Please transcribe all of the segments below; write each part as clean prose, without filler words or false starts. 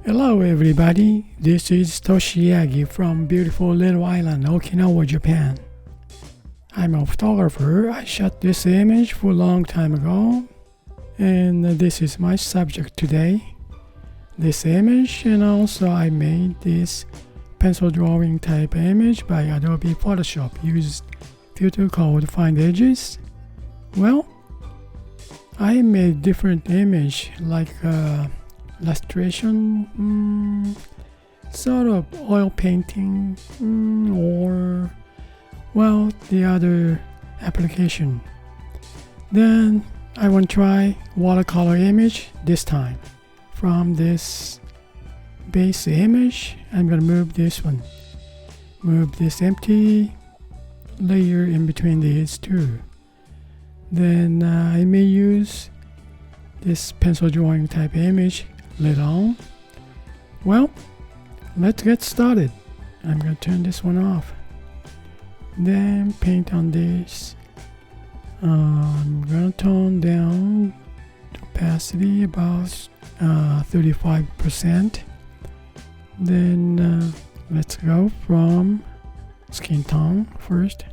Hello everybody, this is Toshi Yagi from beautiful little island Okinawa, Japan. I'm a photographer. I shot this image for a long time ago, and this is my subject today. This image, and also I made this pencil drawing type image by Adobe Photoshop. Used filter called Find Edges. Well, I made different image like illustration, sort of oil painting, or well, the other application. Then I want to try watercolor image this time. From this base image, I'm gonna move this one, move this empty layer in between these two. Then I may use this pencil drawing type image later on. Well, let's get started. I'm going to turn this one off. Then paint on this. I'm going to tone down the opacity about 35%. Then let's go from skin tone first.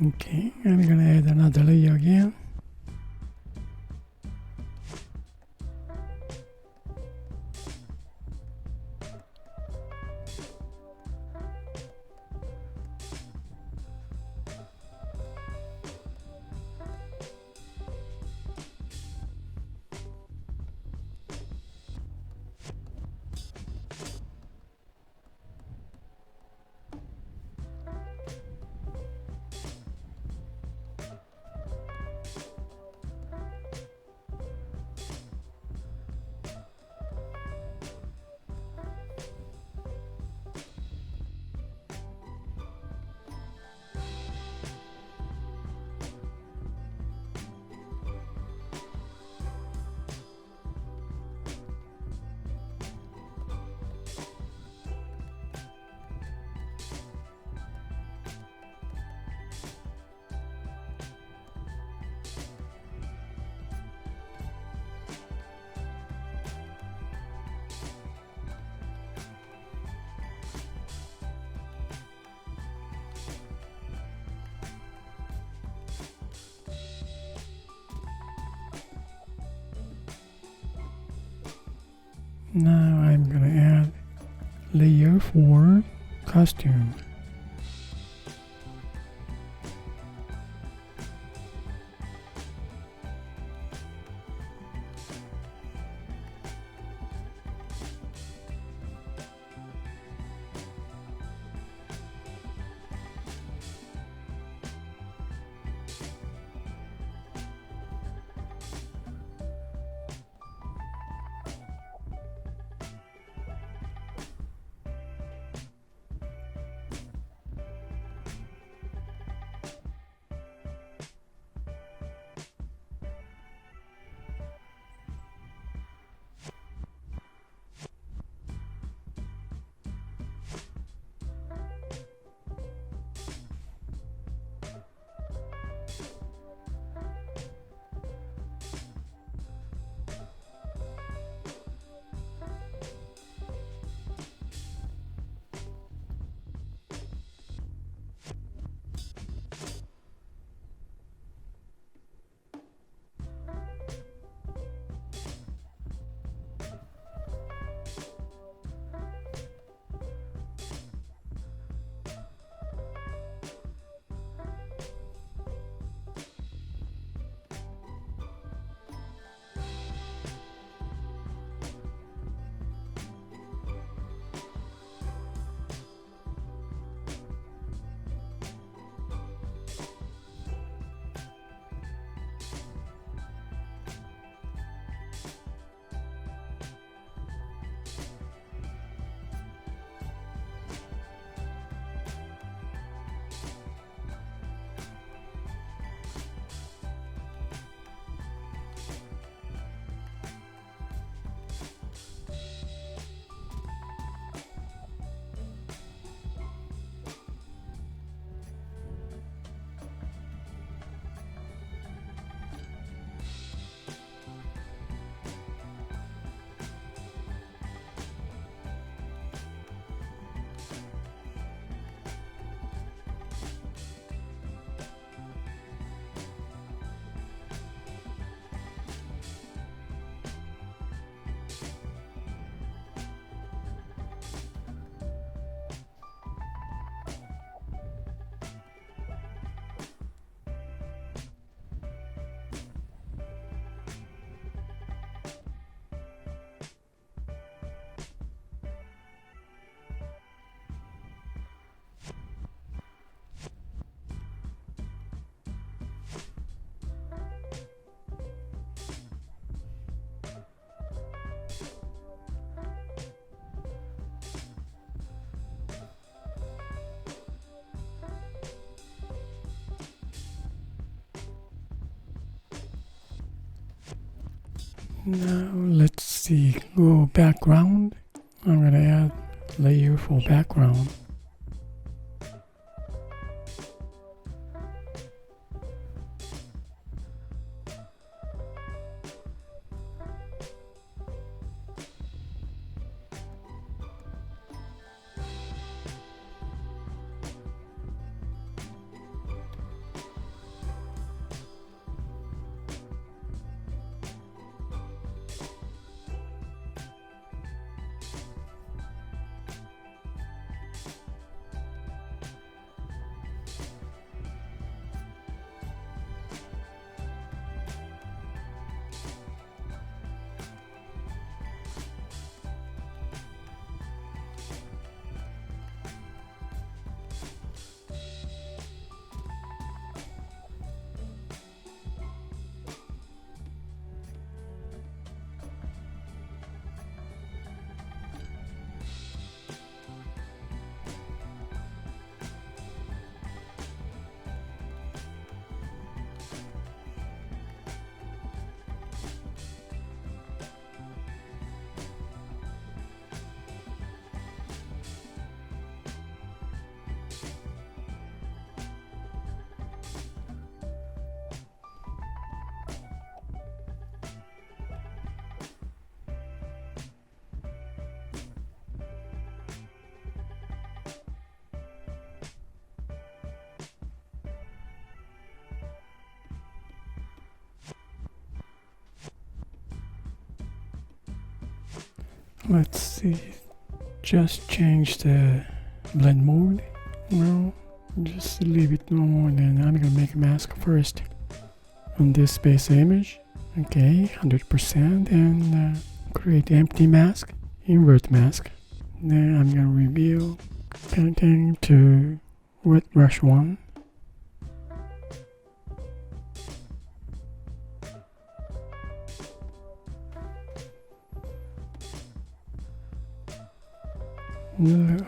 Okay, I'm gonna add another layer again. Now I'm gonna add layer for costume. Now let's see, go background. I'm gonna add layer for background. Let's see. Just change the blend mode. Well, just leave it normal, and then I'm gonna make a mask first on this base image. Okay, 100%, and create empty mask, invert mask. Then I'm gonna reveal painting to wet brush 1.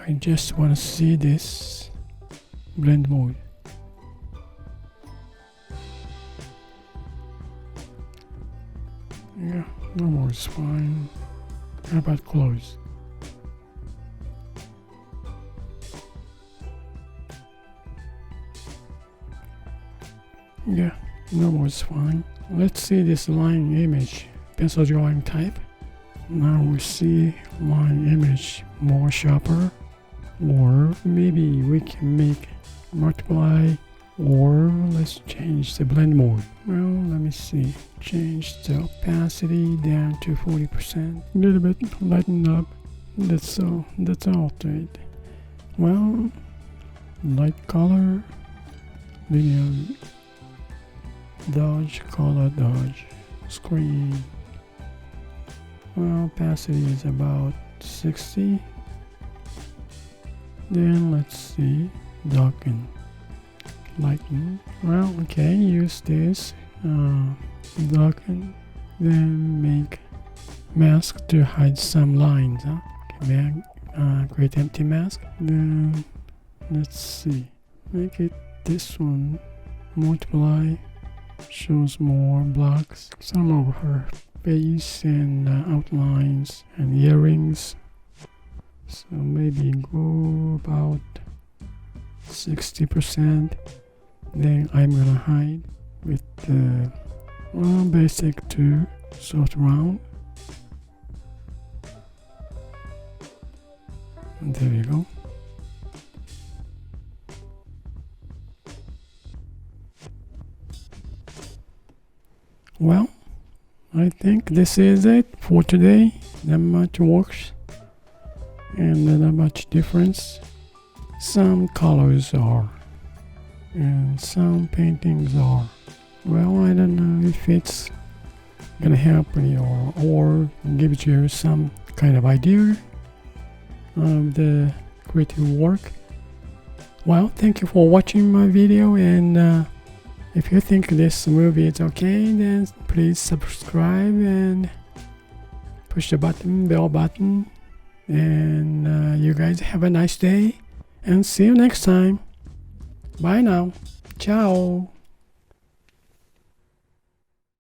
I just want to see this blend mode. Yeah, normal is fine. How about close? Yeah, normal is fine. Let's see this line image, pencil drawing type. Now we see line image more sharper, or maybe we can make multiply, or let's change the blend mode. Well, let me see. Change the opacity down to 40%. A little bit lighten up. That's all to it. Well, light color, linear dodge, color dodge, screen. Well, opacity is about 60. Then let's see, darken, lighten. Well, okay, use this, darken, then make mask to hide some lines. Okay, create empty mask. Then let's see, make it this one, multiply, shows more blocks, some of her face and outlines and earrings. So maybe go about 60%. Then I'm gonna hide with the basic to soft round. And there you go. Well, I think this is it for today. Not much works and not much difference. Some colors are and some paintings are. Well, I don't know if it's gonna help you or gives you some kind of idea of the creative work. Well, thank you for watching my video, and if you think this movie is okay, then please subscribe and push the bell button. And you guys have a nice day, and see you next time. Bye now. Ciao.